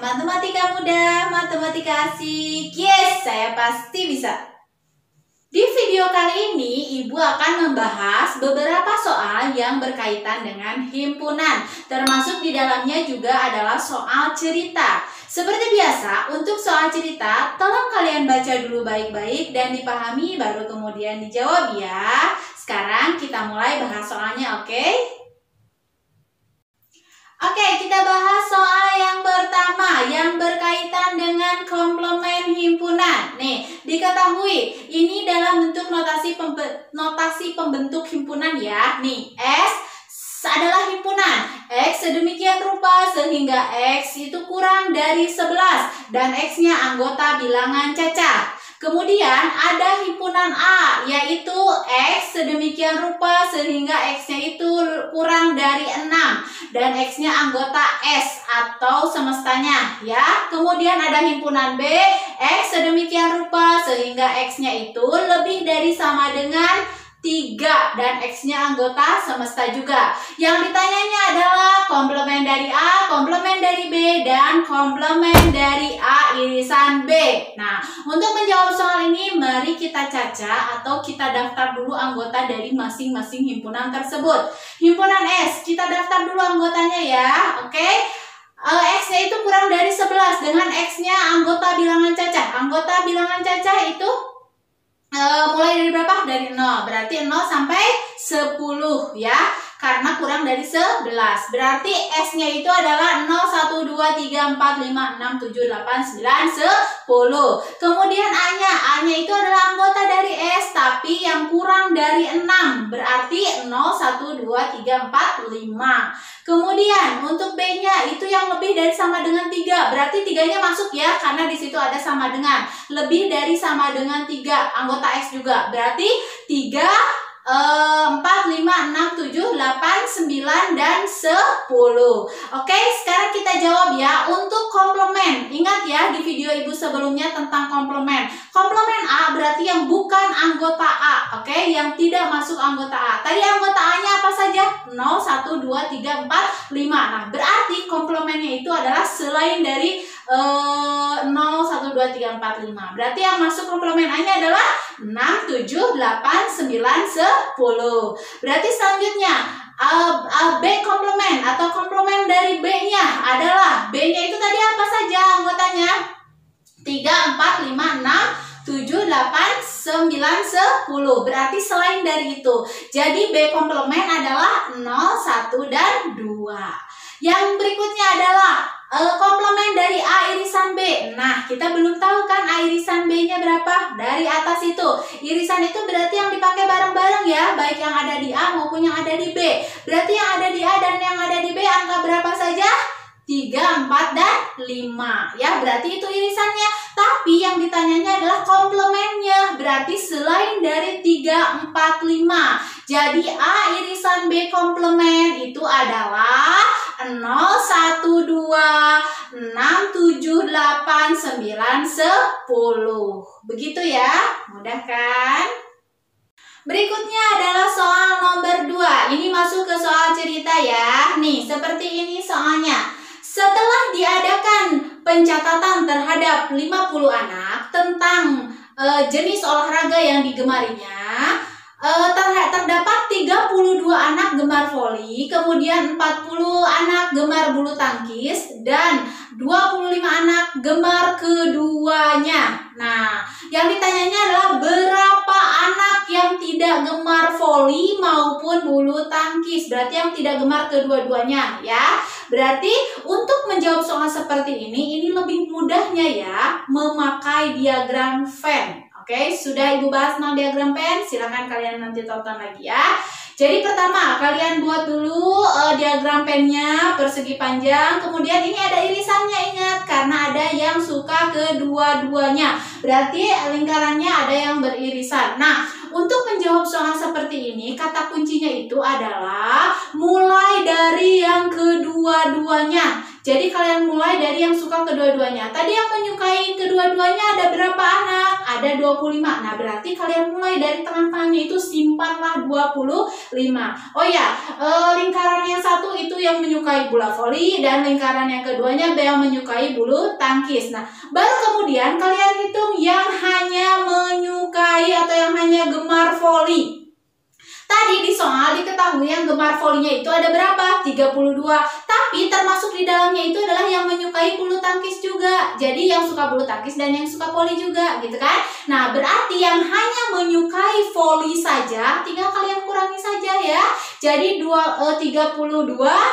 Matematika mudah, matematika asik. Yes, saya pasti bisa. Di video kali ini, Ibu akan membahas beberapa soal yang berkaitan dengan himpunan. Termasuk di dalamnya juga adalah soal cerita. Seperti biasa, untuk soal cerita, tolong kalian baca dulu baik-baik dan dipahami, baru kemudian dijawab ya. Sekarang kita mulai bahas soalnya, oke? Oke, kita bahas soal yang pertama yang berkaitan dengan komplement himpunan. Nih, diketahui ini dalam bentuk notasi pembentuk himpunan ya. Nih, S adalah himpunan. X sedemikian rupa sehingga X itu kurang dari 11 dan X-nya anggota bilangan cacat. Kemudian ada himpunan A, yaitu X sedemikian rupa sehingga X-nya itu kurang dari 6 dan X-nya anggota S atau semestanya ya. Kemudian ada himpunan B, X sedemikian rupa sehingga X-nya itu lebih dari sama dengan 3 dan X-nya anggota semesta juga. Yang ditanyanya adalah komplement dari A, komplement dari B, dan komplement dari A irisan B. Nah, untuk menjawab soal ini, mari kita caca atau kita daftar dulu anggota dari masing-masing himpunan tersebut. Himpunan S, kita daftar dulu anggotanya ya, oke? X-nya itu kurang dari 11 dengan X-nya anggota bilangan cacah. Anggota bilangan cacah itu mulai dari berapa? Dari 0. Berarti 0 sampai 10 ya. Karena kurang dari 11. Berarti S-nya itu adalah 0, 1, 2, 3, 4, 5, 6, 7, 8, 9, 10. Kemudian A-nya. A-nya itu adalah anggota dari S, tapi yang kurang dari 6. Berarti 0, 1, 2, 3, 4, 5. Kemudian untuk B-nya itu yang lebih dari sama dengan 3. Berarti 3-nya masuk ya, karena di situ ada sama dengan. Lebih dari sama dengan 3. Anggota X juga. Berarti 3, 4, 5, 6, 7, 8, 9, dan 10. Oke, sekarang kita jawab ya. Untuk komplement, ingat ya di video Ibu sebelumnya tentang komplement. Komplement A berarti yang bukan anggota A, oke? Yang tidak masuk anggota A. Tadi anggota A-nya apa saja? 0, 1, 2, 3, 4, 5. Nah, berarti komplementnya itu adalah selain dari 0, 1, 2, 3, 4, 5. Berarti yang masuk komplement A-nya adalah 6, 7, 8, 9, 10. Berarti selanjutnya B komplement atau komplement dari B-nya adalah B-nya itu tadi apa saja anggotanya? 3, 4, 5, 6, 7, 8, 9, 10. Berarti selain dari itu. Jadi B komplement adalah 0, 1, dan 2. Yang berikutnya adalah komplement dari A irisan B. Nah, kita belum tahu kan A irisan B-nya berapa? Dari atas itu. Irisan itu berarti yang dipakai bareng-bareng ya, baik yang ada di A maupun yang ada di B. Berarti yang ada di A dan yang ada di B angka berapa saja? 3, 4, dan 5. Ya, berarti itu irisannya. Tapi yang ditanyanya adalah komplementnya. Berarti selain dari 3, 4, 5. Jadi A irisan B komplement itu adalah 0, 1, 2, 6, 7, 8, 9, 10. Begitu ya. Mudah kan? Berikutnya adalah soal nomor 2. Ini masuk ke soal cerita ya. Nih, seperti ini soalnya. Setelah diadakan pencatatan terhadap 50 anak tentang jenis olahraga yang digemarinya, terdapat 32 anak gemar voli, kemudian 40 anak gemar bulu tangkis, dan 25 anak gemar keduanya. Nah, yang ditanyanya adalah berapa anak yang tidak gemar voli maupun bulu tangkis. Berarti yang tidak gemar kedua-duanya ya. Berarti untuk menjawab soal seperti ini lebih mudahnya ya memakai diagram Venn. Oke, sudah Ibu bahas tentang diagram Venn, silahkan kalian nanti tonton lagi ya. Jadi pertama, kalian buat dulu diagram Venn-nya persegi panjang. Kemudian ini ada irisannya, ingat, karena ada yang suka kedua-duanya. Berarti lingkarannya ada yang beririsan. Nah, untuk menjawab soal seperti ini, kata kuncinya itu adalah mulai dari yang kedua-duanya. Jadi kalian mulai dari yang suka kedua-duanya. Tadi yang menyukai kedua-duanya ada berapa anak? Ada 25. Nah, berarti kalian mulai dari tengah-tengahnya itu simpanlah 25. Oh ya, lingkaran yang satu itu yang menyukai bola voli dan lingkaran yang keduanya yang menyukai bulu tangkis. Nah, baru kemudian kalian hitung yang hanya menyukai atau yang hanya gemar voli. Tadi di soal diketahui yang gemar volinya itu ada berapa? 32. Tapi termasuk di dalamnya itu adalah yang menyukai bulu tangkis juga. Jadi yang suka bulu tangkis dan yang suka voli juga, gitu kan? Nah, berarti yang hanya menyukai voli saja tinggal kalian kurangi saja ya. Jadi 32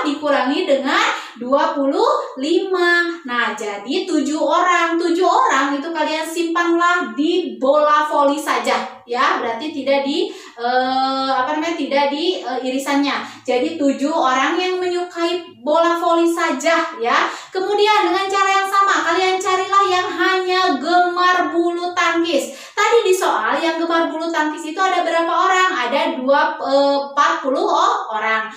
dikurangi dengan 25. Nah, jadi 7 orang. 7 orang itu kalian simpanlah di bola voli saja ya. Berarti tidak di tidak di irisannya. Jadi 7 orang yang menyukai bola voli saja ya. Kemudian dengan cara yang sama kalian carilah yang hanya gemar bulu tangkis. Tadi di soal yang gemar bulu tangkis itu ada berapa orang? Ada 40 orang.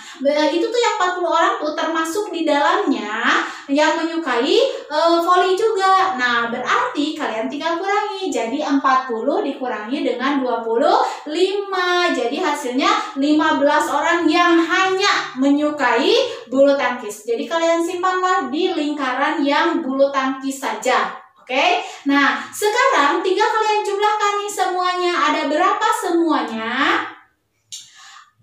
Itu tuh yang 40 orang tuh termasuk di dalamnya yang menyukai voli juga. Nah, berarti kalian tinggal kurangi. Jadi 40 dikurangi dengan 25. Jadi hasilnya 15 orang yang hanya menyukai bulu tangkis. Jadi kalian simpanlah di lingkaran yang bulu tangkis saja. Oke. Nah, sekarang tinggal kalian jumlahkan nih semuanya. Ada berapa semuanya?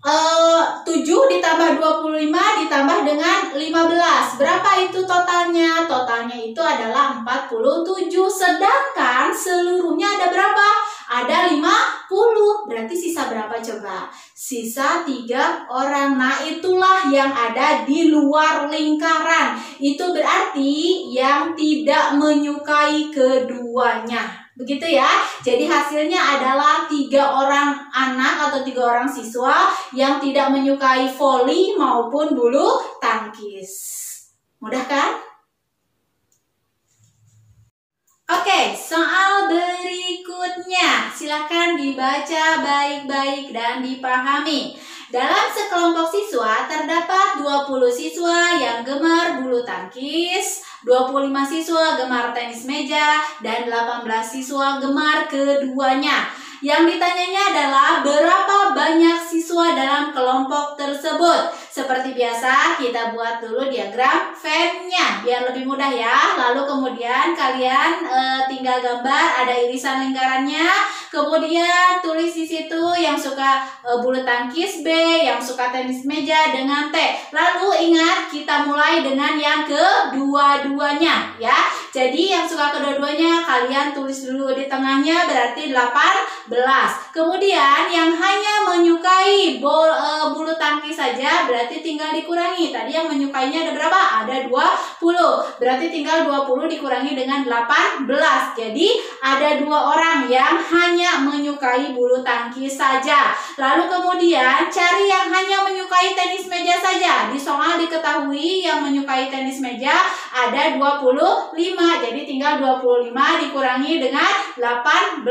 7 ditambah 25 ditambah dengan 15. Berapa itu totalnya? Totalnya itu adalah 47. Sedangkan seluruhnya ada berapa? Ada 50. Berarti sisa berapa coba? Sisa 3 orang. Nah, itulah yang ada di luar lingkaran. Itu berarti yang tidak menyukai keduanya. Begitu ya. Jadi hasilnya adalah 3 orang anak atau 3 orang siswa yang tidak menyukai voli maupun bulu tangkis. Mudah kan? Oke, soal berikutnya. Silakan dibaca baik-baik dan dipahami. Dalam sekelompok siswa terdapat 20 siswa yang gemar bulu tangkis, 25 siswa gemar tenis meja, dan 18 siswa gemar keduanya. Yang ditanyanya adalah berapa banyak siswa dalam kelompok tersebut. Seperti biasa kita buat dulu diagram Venn-nya biar lebih mudah ya. Lalu kemudian kalian tinggal gambar ada irisan lingkarannya. Kemudian tulis di situ yang suka bulu tangkis B, yang suka tenis meja dengan T. Lalu ingat kita mulai dengan yang kedua-duanya ya. Jadi yang suka kedua-duanya kalian tulis dulu di tengahnya berarti 18. Kemudian yang hanya menyukai bulu tangkis saja berarti tinggal dikurangi. Tadi yang menyukainya ada berapa? Ada 20. Berarti tinggal 20 dikurangi dengan 18. Jadi ada 2 orang yang hanya menyukai bulu tangkis saja. Lalu kemudian cari yang hanya menyukai tenis meja saja. Di soal diketahui yang menyukai tenis meja ada 25. Jadi tinggal 25 dikurangi dengan 18.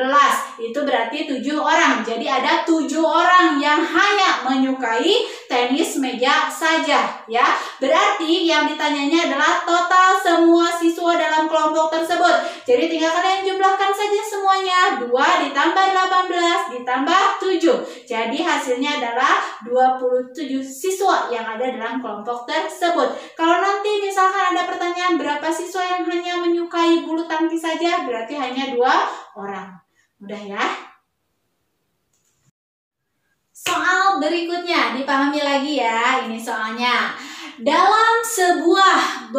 Itu berarti 7 orang. Jadi ada 7 orang yang hanya menyukai tenis meja saja ya. Berarti yang ditanyanya adalah total semua siswa dalam kelompok tersebut. Jadi tinggal kalian jumlahkan saja semuanya. 2 ditambah 18 ditambah 7. Jadi hasilnya adalah 27 siswa yang ada dalam kelompok tersebut. Kalau nanti misalkan ada pertanyaan berapa siswa yang hanya menyukai bulu tangkis saja, berarti hanya 2 orang. Mudah ya? Soal berikutnya dipahami lagi ya. Ini soalnya. Dalam sebuah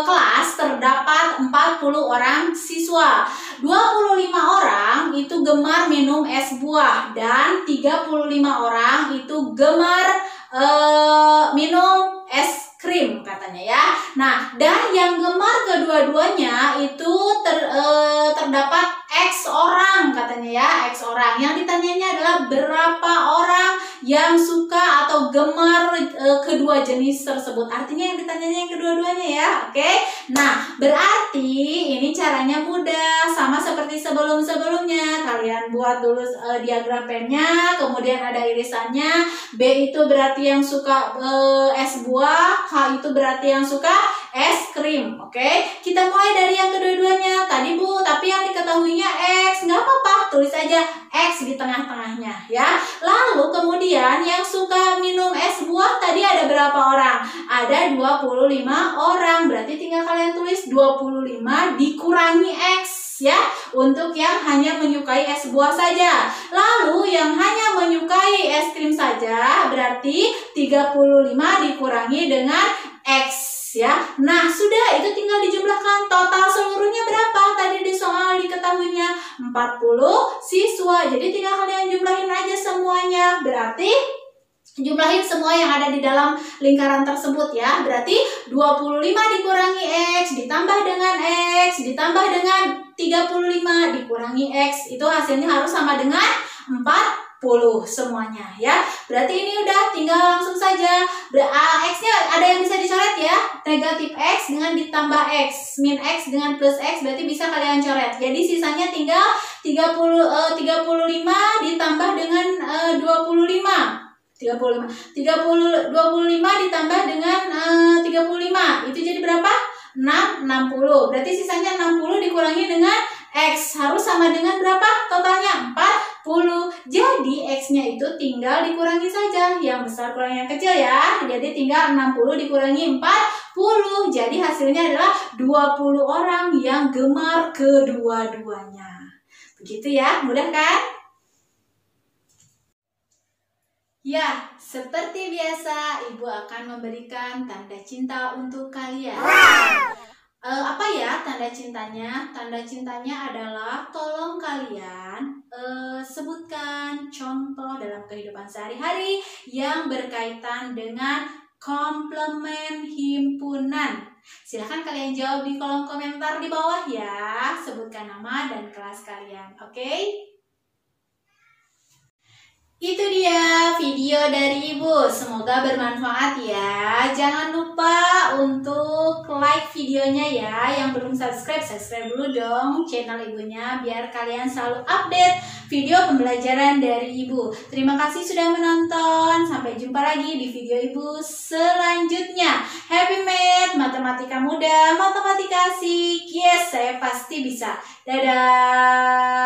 kelas terdapat 40 orang siswa. 25 orang itu gemar minum es buah dan 35 orang itu gemar minum es krim katanya ya. Nah, dan yang gemar kedua-duanya itu terdapat X orang katanya ya, X orang. Yang ditanyanya adalah berapa orang yang suka atau gemar kedua jenis tersebut. Artinya yang ditanyanya yang kedua-duanya ya, oke? Nah, berarti ini caranya mudah, sama seperti sebelum-sebelumnya. Kalian buat dulu diagram pennya, kemudian ada irisannya. B itu berarti yang suka es buah, H itu berarti yang suka es krim. Oke, kita mulai dari yang kedua-duanya. Tadi Bu, tapi yang diketahuinya X. Nggak apa-apa, tulis aja X di tengah-tengahnya ya. Lalu kemudian yang suka minum es buah tadi ada berapa orang? Ada 25 orang. Berarti tinggal kalian tulis 25 dikurangi X ya. Untuk yang hanya menyukai es buah saja. Lalu yang hanya menyukai es krim saja berarti 35 dikurangi dengan X ya. Nah, sudah, itu tinggal dijumlahkan. Total seluruhnya berapa? Tadi di soal diketahuinya 40 siswa. Jadi tinggal kalian jumlahin aja semuanya. Berarti jumlahin semua yang ada di dalam lingkaran tersebut ya. Berarti 25 dikurangi X ditambah dengan X ditambah dengan 35 dikurangi X. Itu hasilnya harus sama dengan 40 semuanya ya. Berarti ini udah tinggal langsung saja. X-nya ada yang bisa dicoret ya. Negatif X dengan ditambah X, min X dengan plus X, berarti bisa kalian coret. Jadi sisanya tinggal 35 ditambah dengan 25 ditambah dengan 35. Itu jadi berapa? 60. Berarti sisanya 60 dikurangi dengan X. Harus sama dengan berapa? Totalnya 40. Jadi X-nya itu tinggal dikurangi saja. Yang besar kurang yang kecil ya. Jadi tinggal 60 dikurangi 40. Jadi hasilnya adalah 20 orang yang gemar kedua-duanya. Begitu ya, mudah kan? Ya, seperti biasa, Ibu akan memberikan tanda cinta untuk kalian. Apa ya tanda cintanya? Tanda cintanya adalah tolong kalian sebutkan contoh dalam kehidupan sehari-hari yang berkaitan dengan komplement himpunan. Silahkan kalian jawab di kolom komentar di bawah ya. Sebutkan nama dan kelas kalian, oke? Itu dia video dari Ibu, semoga bermanfaat ya. Jangan lupa untuk like videonya ya. Yang belum subscribe, subscribe dulu dong channel Ibunya biar kalian selalu update video pembelajaran dari Ibu. Terima kasih sudah menonton, sampai jumpa lagi di video Ibu selanjutnya. Happy Math, matematika mudah, matematika asik. Yes, saya pasti bisa. Dadah.